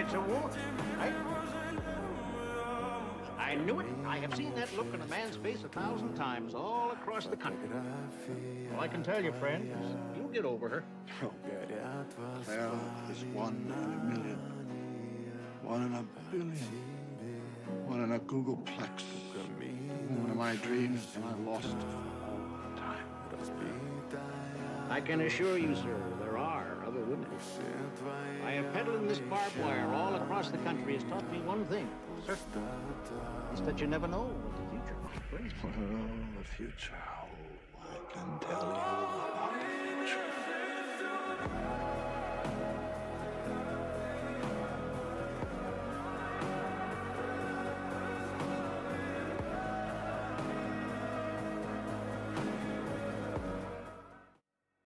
it's a woman, right? I knew it. I have seen that look on a man's face 1,000 times all across the country. All I can tell you, friend, is you'll get over her. Clara is 1 in a million, 1 in a billion, 1 in a Googleplex. One of my dreams, and I lost it for all time. I can assure you, sir, there are other women. I have peddling this barbed wire all across the country has taught me one thing, sir. It's that you never know what the future might bring. Well, the future, oh, I can tell you.